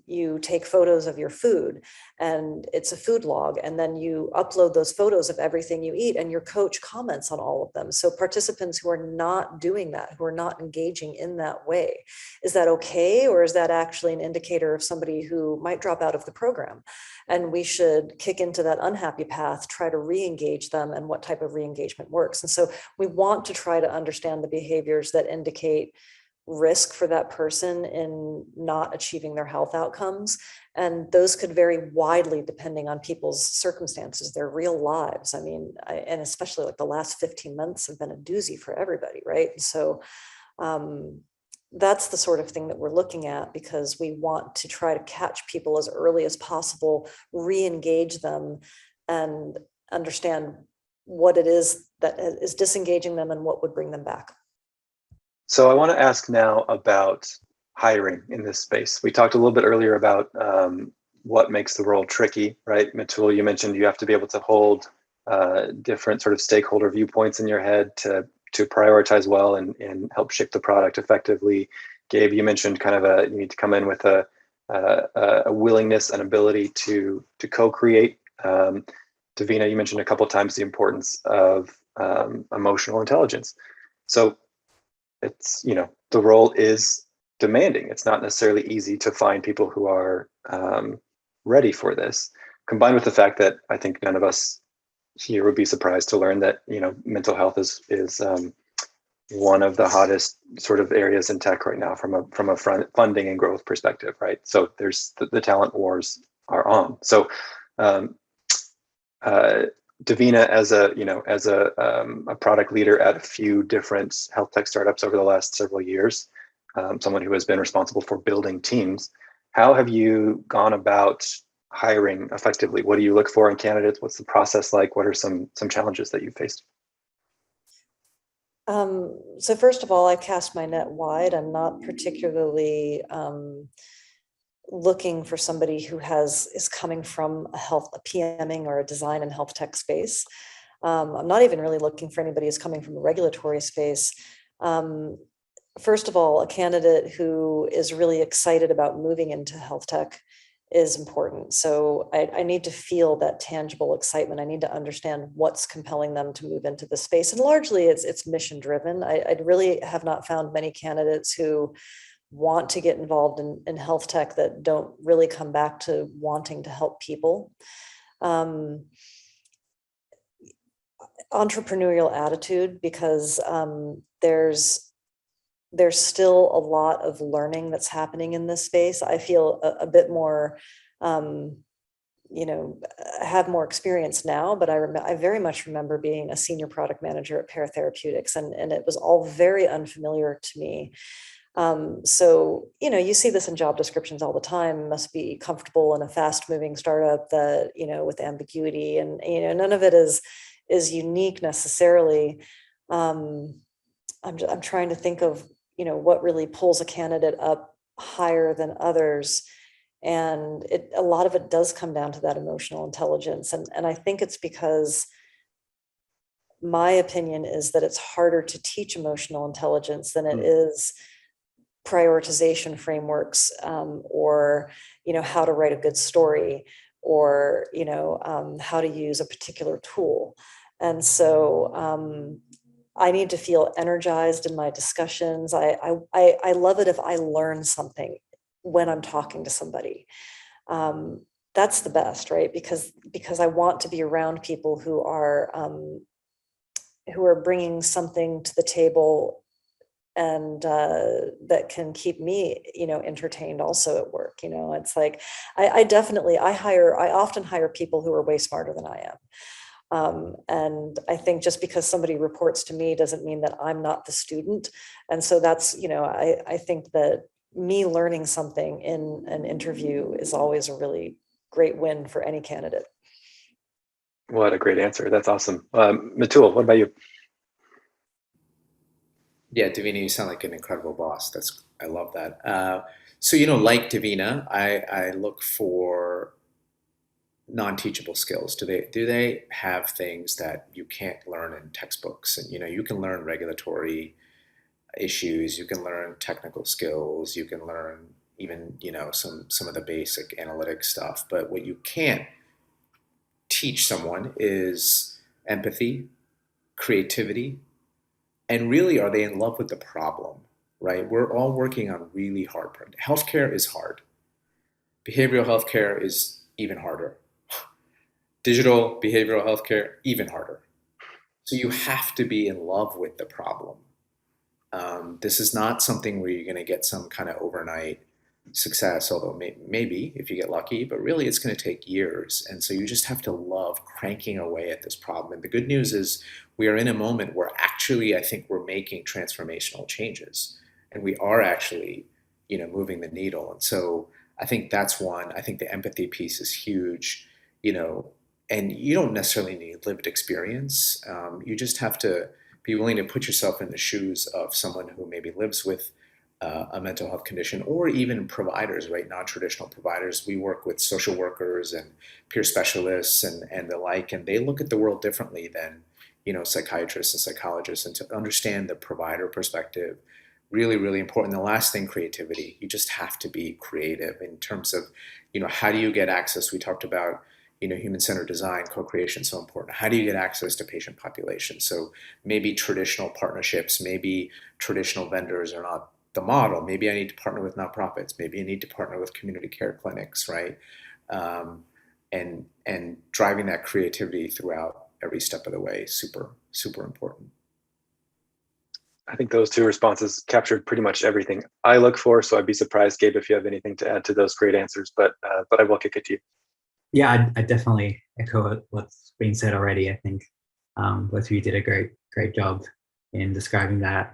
you take photos of your food and it's a food log, and then you upload those photos of everything you eat and your coach comments on all of them. So participants who are not doing that, who are not engaging in that way, is that okay? Or is that actually an indicator of somebody who might drop out of the program? And we should kick into that unhappy path, try to re-engage them, and what type of re-engagement works. And so we want to try to understand the behaviors that indicate risk for that person in not achieving their health outcomes. And those could vary widely depending on people's circumstances, their real lives. I mean, and especially like the last 15 months have been a doozy for everybody, right? And so that's the sort of thing that we're looking at, because we want to try to catch people as early as possible, re-engage them, and understand what it is that is disengaging them and what would bring them back. So I want to ask now about hiring in this space. We talked a little bit earlier about what makes the role tricky, right? Mitul, you mentioned you have to be able to hold different sort of stakeholder viewpoints in your head to prioritize well and help shape the product effectively. Gabe, you mentioned kind of you need to come in with a willingness and ability to co-create. Davina, you mentioned a couple of times the importance of emotional intelligence. So it's, the role is demanding. It's not necessarily easy to find people who are ready for this, combined with the fact that I think none of us here would be surprised to learn that, mental health is one of the hottest sort of areas in tech right now from a funding and growth perspective, right? So there's the talent wars are on. So Davina, as a product leader at a few different health tech startups over the last several years, someone who has been responsible for building teams, how have you gone about hiring effectively? What do you look for in candidates? What's the process like? What are some challenges that you faced? So first of all, I cast my net wide. I'm not particularly looking for somebody who is coming from a PMing or a design and health tech space. I'm not even really looking for anybody who's coming from a regulatory space. First of all, a candidate who is really excited about moving into health tech is important. So I need to feel that tangible excitement. I need to understand what's compelling them to move into the space. And largely it's mission driven. I really have not found many candidates who want to get involved in health tech that don't really come back to wanting to help people. Entrepreneurial attitude, because there's still a lot of learning that's happening in this space. I feel a bit more, I have more experience now, but I very much remember being a senior product manager at Pear Therapeutics, and it was all very unfamiliar to me. So, you see this in job descriptions all the time, must be comfortable in a fast moving startup that, with ambiguity, and, none of it is unique necessarily. I'm trying to think of, what really pulls a candidate up higher than others. And a lot of it does come down to that emotional intelligence. And I think it's because my opinion is that it's harder to teach emotional intelligence than it is prioritization frameworks, or, how to write a good story, or, how to use a particular tool. And so, I need to feel energized in my discussions. I love it if I learn something when I'm talking to somebody. That's the best, right? Because I want to be around people who are bringing something to the table, and that can keep me, entertained also at work. It's like I often hire people who are way smarter than I am. And I think just because somebody reports to me doesn't mean that I'm not the student. And so that's, I think that me learning something in an interview is always a really great win for any candidate. What a great answer. That's awesome. Mitul, what about you? Yeah, Davina, you sound like an incredible boss. I love that. So, like Davina, I look for non-teachable skills. Do they have things that you can't learn in textbooks? And you can learn regulatory issues, you can learn technical skills, you can learn even some of the basic analytic stuff. But what you can't teach someone is empathy, creativity, and really, are they in love with the problem? Right? We're all working on really hard problems. Healthcare is hard. Behavioral healthcare is even harder. Digital behavioral healthcare, even harder. So you have to be in love with the problem. This is not something where you're going to get some kind of overnight success, although maybe if you get lucky, but really it's going to take years. And so you just have to love cranking away at this problem. And the good news is we are in a moment where actually I think we're making transformational changes, and we are actually, moving the needle. And so I think that's one. I think the empathy piece is huge, and you don't necessarily need lived experience. You just have to be willing to put yourself in the shoes of someone who maybe lives with a mental health condition, or even providers, right? Non-traditional providers. We work with social workers and peer specialists and the like, and they look at the world differently than, psychiatrists and psychologists. And to understand the provider perspective, really, really important. The last thing, creativity. You just have to be creative in terms of, how do you get access? We talked about, human-centered design, co-creation, so important. How do you get access to patient populations? So maybe traditional partnerships, maybe traditional vendors are not the model. Maybe I need to partner with nonprofits. Maybe I need to partner with community care clinics, right? And driving that creativity throughout every step of the way, super, super important. I think those two responses captured pretty much everything I look for. So I'd be surprised, Gabe, if you have anything to add to those great answers. But I will kick it to you. Yeah, I definitely echo what's been said already. I think both of you did a great job in describing that.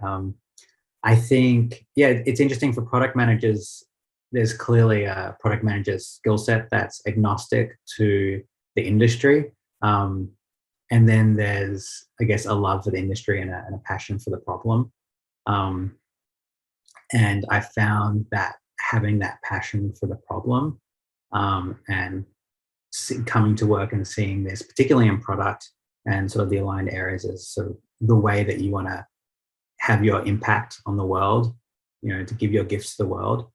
I think, yeah, it's interesting for product managers. There's clearly a product manager's skill set that's agnostic to the industry. And then there's, I guess, a love for the industry and a passion for the problem. And I found that having that passion for the problem and coming to work and seeing this, particularly in product and sort of the aligned areas, as sort of the way that you want to have your impact on the world, to give your gifts to the world,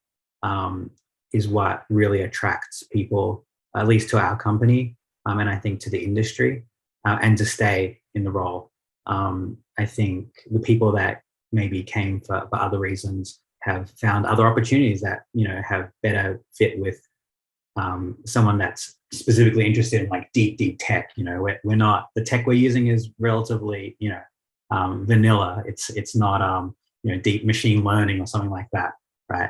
is what really attracts people, at least to our company, and I think to the industry, and to stay in the role. I think the people that maybe came for other reasons have found other opportunities that, have better fit with someone that's specifically interested in like deep tech. We're not, the tech we're using is relatively, vanilla. It's not deep machine learning or something like that, right?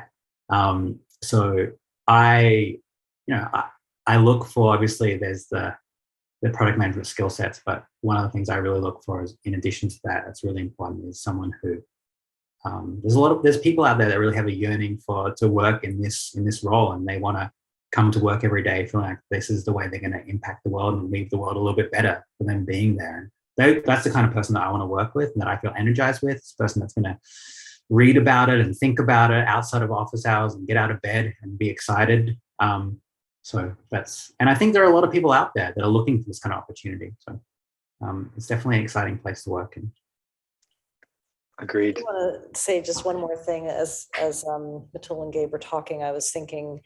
So I look for, obviously there's the product management skill sets, but one of the things I really look for is, in addition to that, that's really important, is someone who there's people out there that really have a yearning to work in this role, and they want to come to work every day feeling like this is the way they're going to impact the world and leave the world a little bit better for them being there. That's the kind of person that I want to work with and that I feel energized with. It's a person that's going to read about it and think about it outside of office hours and get out of bed and be excited. So and I think there are a lot of people out there that are looking for this kind of opportunity. So it's definitely an exciting place to work in. Agreed. I want to say just one more thing. As Mitul and Gabe were talking, I was thinking,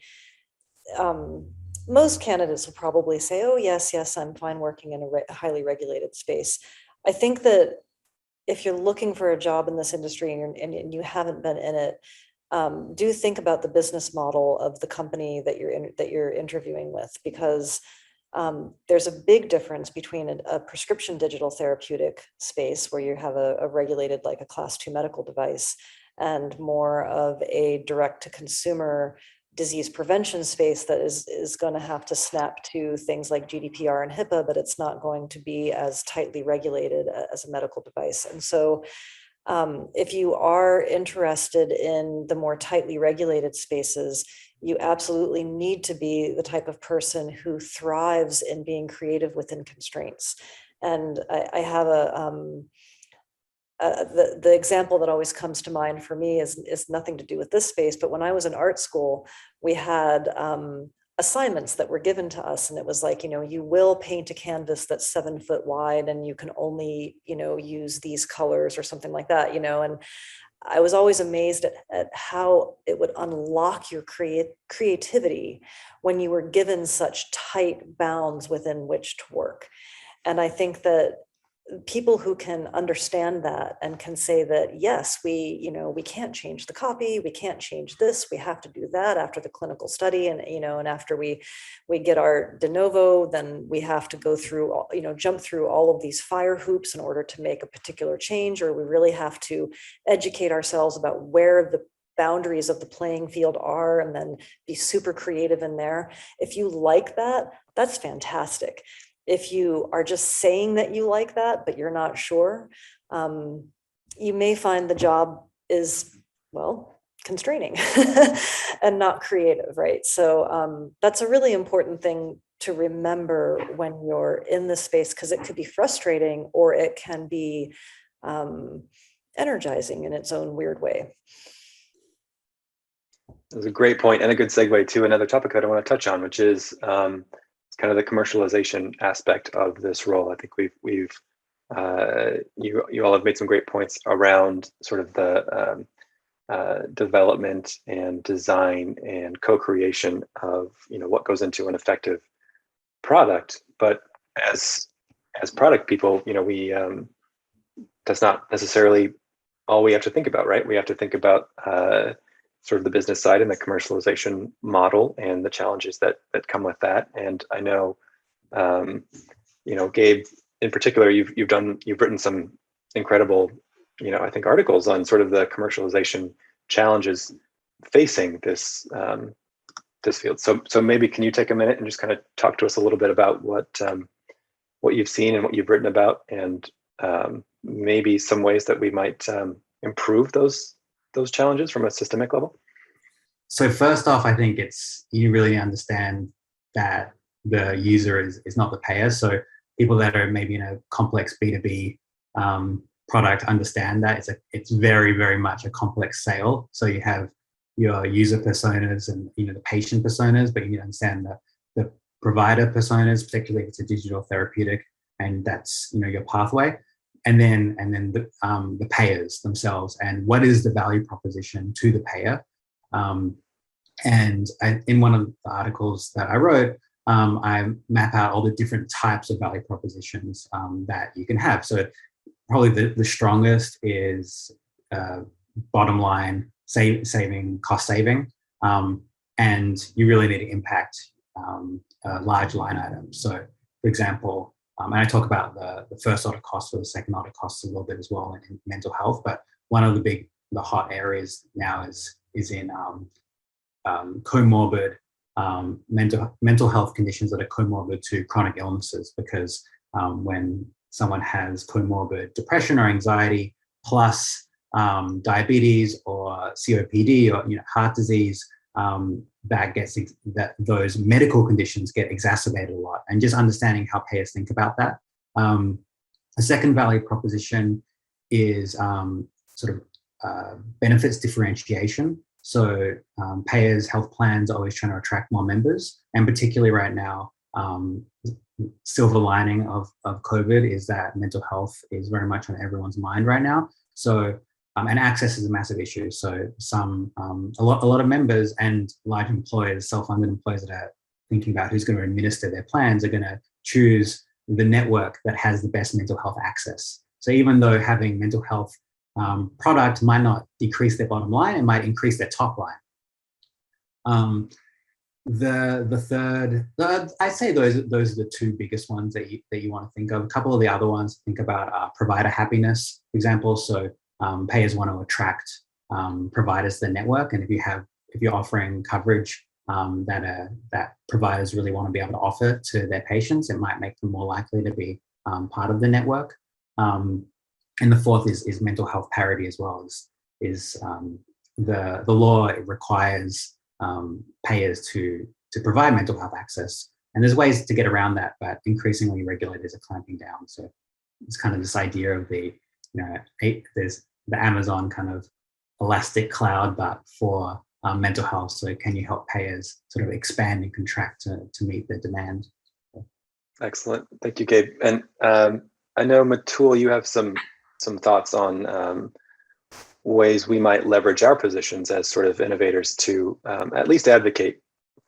most candidates will probably say, oh, yes, I'm fine working in a highly regulated space. I think that if you're looking for a job in this industry and you haven't been in it, do think about the business model of the company that you're interviewing with, because there's a big difference between a prescription digital therapeutic space where you have a regulated, like a class 2 medical device, and more of a direct to consumer disease prevention space that is going to have to snap to things like GDPR and HIPAA, but it's not going to be as tightly regulated as a medical device. And so if you are interested in the more tightly regulated spaces, you absolutely need to be the type of person who thrives in being creative within constraints. And I have the example that always comes to mind for me is nothing to do with this space, but when I was in art school, we had assignments that were given to us, and it was like, you will paint a canvas that's 7 foot wide, and you can only, use these colors or something like that, and I was always amazed at how it would unlock your creativity when you were given such tight bounds within which to work. And I think that people who can understand that and can say that, yes, we can't change the copy, we can't change this, we have to do that after the clinical study, and and after we get our de novo, then we have to go through, jump through all of these fire hoops in order to make a particular change, or we really have to educate ourselves about where the boundaries of the playing field are, and then be super creative in there. If you like that, that's fantastic. If you are just saying that you like that, but you're not sure, you may find the job is, constraining and not creative, right? So that's a really important thing to remember when you're in this space, because it could be frustrating or it can be energizing in its own weird way. That's a great point and a good segue to another topic that I want to touch on, which is kind of the commercialization aspect of this role. I think you all have made some great points around sort of the development and design and co-creation of what goes into an effective product. But as product people, we that's not necessarily all we have to think about, right? We have to think about sort of the business side and the commercialization model and the challenges that come with that. And I know, Gabe, in particular, you've written some incredible, I think articles on sort of the commercialization challenges facing this field. So maybe can you take a minute and just kind of talk to us a little bit about what you've seen and what you've written about, and maybe some ways that we might improve those challenges from a systemic level? So first off, I think you really understand that the user is not the payer. So people that are maybe in a complex B2B product understand that it's very, very much a complex sale. So you have your user personas and the patient personas, but you need to understand the provider personas, particularly if it's a digital therapeutic, and that's your pathway. And then the payers themselves, and what is the value proposition to the payer. And in one of the articles that I wrote, I map out all the different types of value propositions that you can have. So probably the strongest is bottom line saving, cost saving, and you really need to impact large line items. So for example, and I talk about the first order costs or the second order costs a little bit as well in mental health, but one of the hot areas now is in comorbid mental health conditions that are comorbid to chronic illnesses, because when someone has comorbid depression or anxiety plus diabetes or COPD or heart disease, that those medical conditions get exacerbated a lot, and just understanding how payers think about that. A second value proposition is sort of benefits differentiation. So payers, health plans are always trying to attract more members, and particularly right now, silver lining of COVID is that mental health is very much on everyone's mind right now. So and access is a massive issue. So a lot of members and large employers, self-funded employers that are thinking about who's going to administer their plans are going to choose the network that has the best mental health access. So even though having mental health product might not decrease their bottom line, it might increase their top line. The third, I'd say those are the two biggest ones that you want to think of. A couple of the other ones, think about provider happiness, for example. So payers want to attract providers to the network, and if you're offering coverage that providers really want to be able to offer to their patients, it might make them more likely to be part of the network. And the fourth is mental health parity as well. The law requires payers to provide mental health access, and there's ways to get around that, but increasingly regulators are clamping down. So it's kind of this idea of there's the Amazon kind of elastic cloud, but for mental health. So can you help payers sort of expand and contract to meet the demand? Excellent, thank you, Gabe. And I know, Mitul, you have some thoughts on ways we might leverage our positions as sort of innovators to at least advocate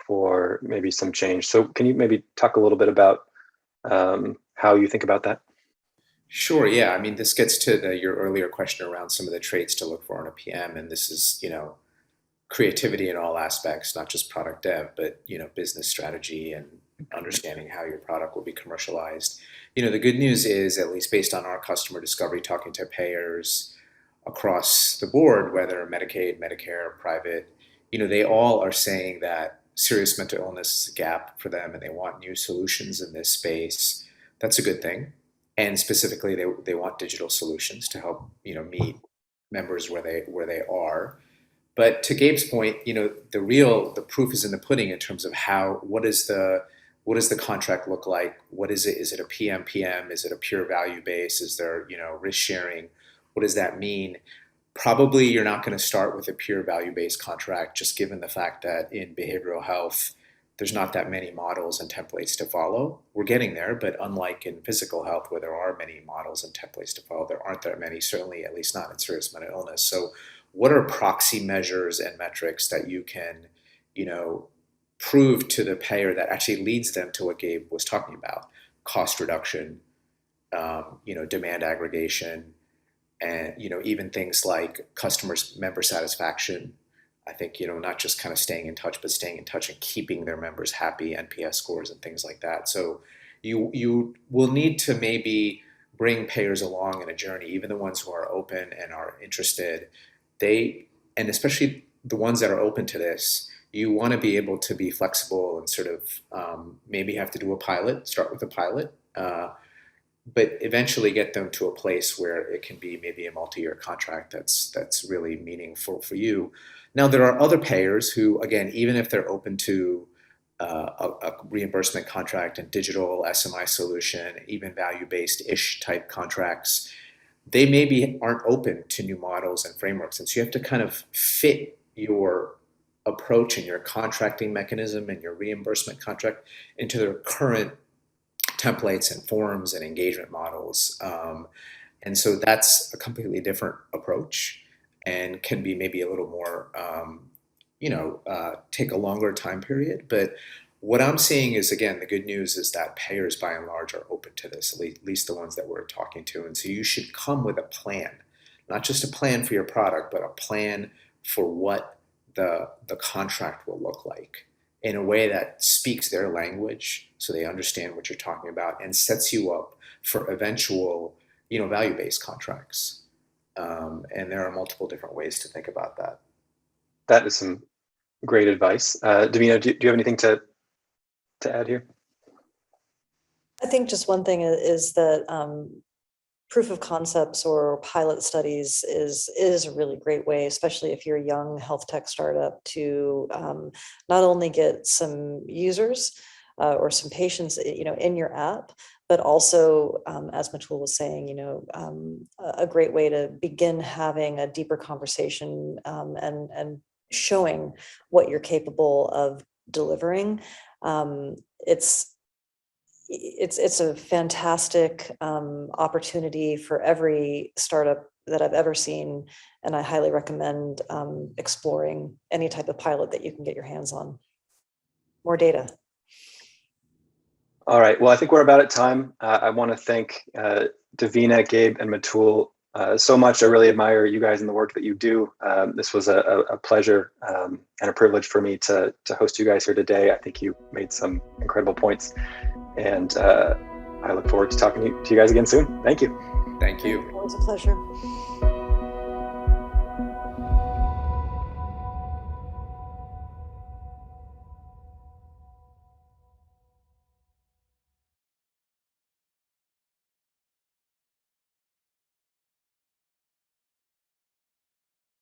for maybe some change. So can you maybe talk a little bit about how you think about that? Sure, yeah. I mean, this gets to your earlier question around some of the traits to look for in a PM, and this is, creativity in all aspects, not just product dev, but, business strategy and understanding how your product will be commercialized. The good news is, at least based on our customer discovery, talking to payers across the board, whether Medicaid, Medicare, private, they all are saying that serious mental illness is a gap for them and they want new solutions in this space. That's a good thing. And specifically, they want digital solutions to help meet members where they are. But to Gabe's point, the proof is in the pudding in terms of what does the contract look like? What is it? Is it a PM? Is it a pure value base? Is there risk sharing? What does that mean? Probably you're not going to start with a pure value-based contract, just given the fact that in behavioral health, there's not that many models and templates to follow. We're getting there, but unlike in physical health, where there are many models and templates to follow, there aren't that many, certainly at least not in serious mental illness. So what are proxy measures and metrics that you can, prove to the payer that actually leads them to what Gabe was talking about? Cost reduction, demand aggregation, and even things like customers' member satisfaction. I think not just kind of staying in touch, but staying in touch and keeping their members happy, NPS scores and things like that. So you will need to maybe bring payers along in a journey, even the ones who are open and are interested. And especially the ones that are open to this, you want to be able to be flexible and sort of maybe have to do a pilot, start with a pilot, but eventually get them to a place where it can be maybe a multi-year contract that's really meaningful for you. Now, there are other payers who, again, even if they're open to a reimbursement contract and digital SMI solution, even value-based-ish type contracts, they maybe aren't open to new models and frameworks. And so you have to kind of fit your approach and your contracting mechanism and your reimbursement contract into their current templates and forms and engagement models. And so that's a completely different approach and can be maybe a little more, take a longer time period. But what I'm seeing is, again, the good news is that payers by and large are open to this, at least the ones that we're talking to. And so you should come with a plan, not just a plan for your product, but a plan for what the contract will look like in a way that speaks their language so they understand what you're talking about and sets you up for eventual, value-based contracts. And there are multiple different ways to think about that. That is some great advice. Davina, do you have anything to add here? I think just one thing is that proof of concepts or pilot studies is a really great way, especially if you're a young health tech startup, to not only get some users or some patients, in your app, but also, as Mitul was saying, a great way to begin having a deeper conversation and showing what you're capable of delivering. It's a fantastic opportunity for every startup that I've ever seen, and I highly recommend exploring any type of pilot that you can get your hands on. More data. All right. Well, I think we're about at time. I want to thank Davina, Gabe, and Mitul so much. I really admire you guys and the work that you do. This was a pleasure and a privilege for me to host you guys here today. I think you made some incredible points. And I look forward to talking to you guys again soon. Thank you. Thank you. Always a pleasure.